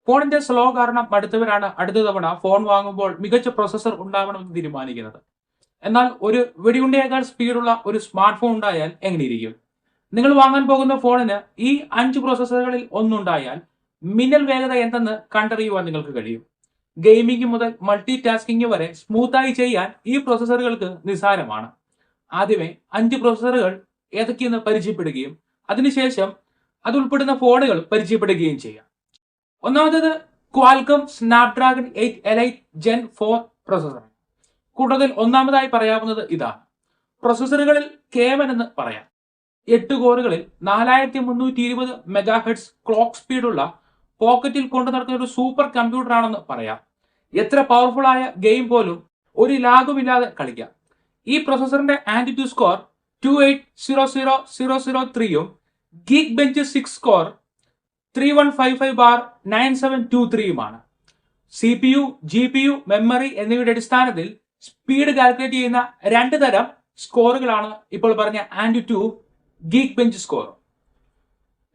ഫോണിന്റെ സ്ലോ കാരണം മടുത്തവരാണ് അടുത്ത തവണ ഫോൺ വാങ്ങുമ്പോൾ മികച്ച പ്രൊസസർ ഉണ്ടാവണമെന്ന് തീരുമാനിക്കുന്നത്. എന്നാൽ ഒരു വെടിയുണ്ടയേക്കാൾ സ്പീഡുള്ള ഒരു സ്മാർട്ട് ഫോൺ ഉണ്ടായാൽ എങ്ങനെയിരിക്കും? നിങ്ങൾ വാങ്ങാൻ പോകുന്ന ഫോണിന് ഈ 5 പ്രോസസ്സറുകളിൽ ഒന്നുണ്ടായാൽ മിന്നൽ വേഗത എന്തെന്ന് കണ്ടറിയുവാൻ നിങ്ങൾക്ക് കഴിയും. ഗെയിമിംഗ് മുതൽ മൾട്ടി ടാസ്കിംഗ് വരെ സ്മൂത്തായി ചെയ്യാൻ ഈ പ്രോസസ്സറുകൾക്ക് നിസ്സാരമാണ്. ആദ്യമേ 5 പ്രോസസ്സറുകൾ ഏതൊക്കെയെന്ന് പരിചയപ്പെടുകയും അതിനുശേഷം അതുൾപ്പെടുന്ന ഫോണുകൾ പരിചയപ്പെടുകയും ചെയ്യാം. ഒന്നാമത്തേത് ക്വാൽകം സ്നാപ്ഡ്രാഗൺ 8 എലൈറ്റ് ജെൻ 4 പ്രോസസ്സർ. കൂടുതൽ ഒന്നാമതായി പറയാവുന്നത് ഇതാണ്. പ്രോസസ്സറുകളിൽ K1 എന്ന് പറയാം. 8 കോറുകളിൽ 4320 മെഗാഹെർട്സ് ക്ലോക്ക് സ്പീഡുള്ള പോക്കറ്റിൽ കൊണ്ടു നടക്കുന്ന ഒരു സൂപ്പർ കമ്പ്യൂട്ടർ ആണെന്ന് പറയാം. എത്ര പവർഫുൾ ആയ ഗെയിം പോലും ഒരു ലാഗുമില്ലാതെ കളിക്കാം. ഈ പ്രോസസ്സറിന്റെ ആന്റിറ്റ്യൂഡ് സ്കോർ 2800003ഉം ഗീക്ക് ബെഞ്ച് 6 കോർ 3155/9723യുമാണ്. CPU, GPU, മെമ്മറി എന്നിവയുടെ അടിസ്ഥാനത്തിൽ സ്പീഡ് കാൽക്കുലേറ്റ് ചെയ്യുന്ന 2 തരം സ്കോറുകളാണ് ഇപ്പോൾ പറഞ്ഞ ആന്റിറ്റ്യൂഡ് ഗീക്ക് ബെഞ്ച് സ്കോർ.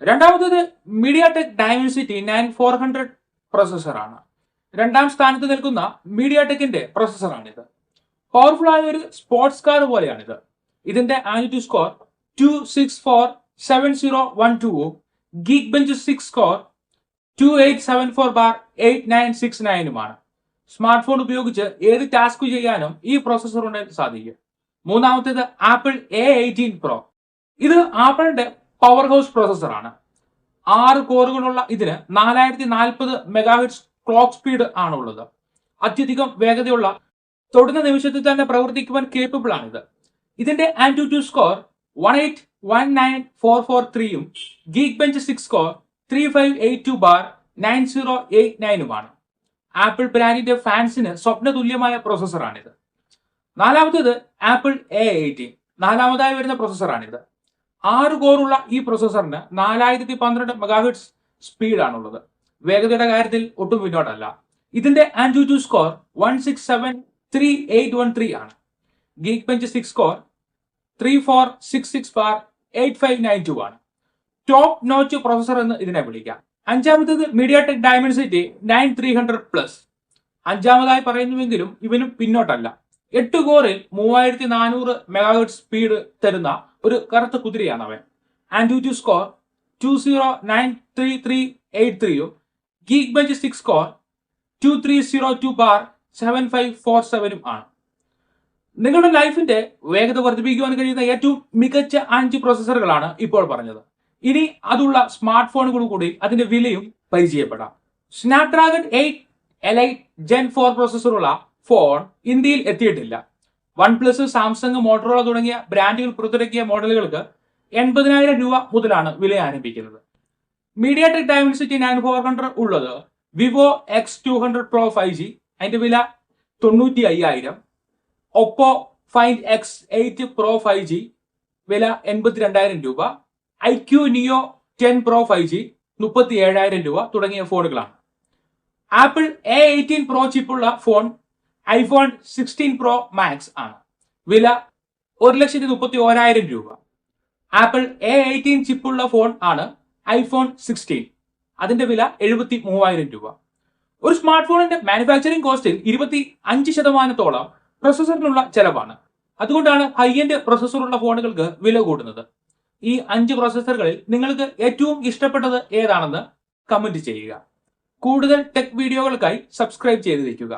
രണ്ടാമത്തേത് മീഡിയാടെക് ഡൈമെൻസിറ്റി 9400 പ്രോസസ്സറാണ്. രണ്ടാം സ്ഥാനത്ത് നിൽക്കുന്ന മീഡിയാടെക്കിന്റെ പ്രോസസ്സറാണിത്. പവർഫുൾ ആയ ഒരു സ്പോർട്സ് കാർ പോലെയാണിത്. ഇതിന്റെ ആന്റിറ്റ്യൂഡ് സ്കോർ 2647012ഉം ഗീക്ക് ബെഞ്ച് 6 കോർ 2874/8969ഉമാണ്. സ്മാർട്ട് ഫോൺ ഉപയോഗിച്ച് ഏത് ടാസ്ക് ചെയ്യാനും ഈ പ്രോസസ്സർ ഉണ്ടെങ്കിൽ സാധിക്കും. മൂന്നാമത്തേത് ആപ്പിൾ A18 Pro. ഇത് ആപ്പിളിന്റെ പവർ ഹൗസ് പ്രോസസ്സറാണ്. 6 കോറുകളുള്ള ഇതിന് 4040 മെഗാഹെർട്സ് ക്ലോക്ക് സ്പീഡ് ആണുള്ളത്. അത്യധികം വേഗതയുള്ള, തൊടുന്ന നിമിഷത്തിൽ തന്നെ പ്രവർത്തിക്കുവാൻ കേപ്പബിൾ ആണിത്. ഇതിന്റെ ആന്റിറ്റ്യൂഡ് സ്കോർ 1819443ഉം ഗീക്ക് ബെഞ്ച് 6 കോർ 3582/9089ഉമാണ്. ആപ്പിൾ ബ്രാൻഡിന്റെ ഫാൻസിന് സ്വപ്ന തുല്യമായ പ്രോസസ്സറാണിത്. നാലാമത്തേത് ആപ്പിൾ A18. നാലാമതായി വരുന്ന പ്രോസസ്സറാണിത്. 6 കോറുള്ള ഈ പ്രോസസ്സറിന് 4012 മെഗാഹെർട്സ് സ്പീഡാണുള്ളത്. വേഗതയുടെ കാര്യത്തിൽ ഒട്ടും പിന്നോട്ടല്ല. ഇതിന്റെ ആന്റിറ്റ്യൂഡ് സ്കോർ 1673813 ആണ്. ഗീക്ക് ബെഞ്ച് 6 കോർ 3466/8592 ആണ്. ടോപ്പ് നോച്ച് പ്രോസസ്സർ എന്ന് ഇതിനെ വിളിക്കാം. അഞ്ചാമത്തേത് മീഡിയാടെക് ഡൈമെൻസിറ്റി 9300+. അഞ്ചാമതായി പറയുന്നുവെങ്കിലും ഇവനും പിന്നോട്ടല്ല. 8 കോറിൽ 3400 മെഗാഹെർട്സ് സ്പീഡ് തരുന്ന ഒരു കറുത്ത കുതിരയാണ് അവൻ. ആന്റിറ്റ്യൂഡ് സ്കോർ 2093383ഉം ഗീക്ക് ബെഞ്ച് 6 കോർ 2302/7547ഉം ആണ്. നിങ്ങളുടെ ലൈഫിന്റെ വേഗത വർദ്ധിപ്പിക്കുവാൻ കഴിയുന്ന ഏറ്റവും മികച്ച 5 പ്രോസസ്സറുകളാണ് ഇപ്പോൾ പറഞ്ഞത്. ഇനി അതുള്ള സ്മാർട്ട് ഫോണുകൾ കൂടി അതിന്റെ വിലയും പരിചയപ്പെടാം. സ്നാപ്ഡ്രാഗൺ 8 എലൈറ്റ് ജെൻ 4 പ്രോസസ്സറുള്ള ഫോൺ ഇന്ത്യയിൽ എത്തിയിട്ടില്ല. OnePlus, സാംസങ്, മോട്ടറോള തുടങ്ങിയ ബ്രാൻഡുകൾ പുറത്തിറക്കിയ മോഡലുകൾക്ക് 80,000 രൂപ മുതലാണ് വില ആരംഭിക്കുന്നത്. മീഡിയാടെക് ഡൈമെൻസിറ്റി 9400 ഉള്ളത് വിവോ X200 Pro 5G, അതിന്റെ വില 95,000. Oppo find X8 Pro 5G വില 82,000 രൂപ. IQ Neo 10 Pro 5G 37,000 രൂപ തുടങ്ങിയ ഫോണുകളാണ്. ആപ്പിൾ A18 Pro ചിപ്പുള്ള ഫോൺ ഐഫോൺ 16 Pro Max ആണ്. വില 1,31,000 രൂപ. ആപ്പിൾ A18 ചിപ്പുള്ള ഫോൺ ആണ് ഐഫോൺ 16. അതിന്റെ വില 73,000 രൂപ. ഒരു സ്മാർട്ട് ഫോണിന്റെ മാനുഫാക്ചറിംഗ് കോസ്റ്റിൽ 25% പ്രോസസ്സറിനുള്ള ചെലവാണ്. അതുകൊണ്ടാണ് ഹൈ എൻഡ് പ്രോസസ്സറുള്ള ഫോണുകൾക്ക് വില കൂടുന്നത്. ഈ 5 പ്രോസസ്സറുകളിൽ നിങ്ങൾക്ക് ഏറ്റവും ഇഷ്ടപ്പെട്ടത് ഏതാണെന്ന് കമന്റ് ചെയ്യുക. കൂടുതൽ ടെക് വീഡിയോകൾക്കായി സബ്സ്ക്രൈബ് ചെയ്ത് വയ്ക്കുക.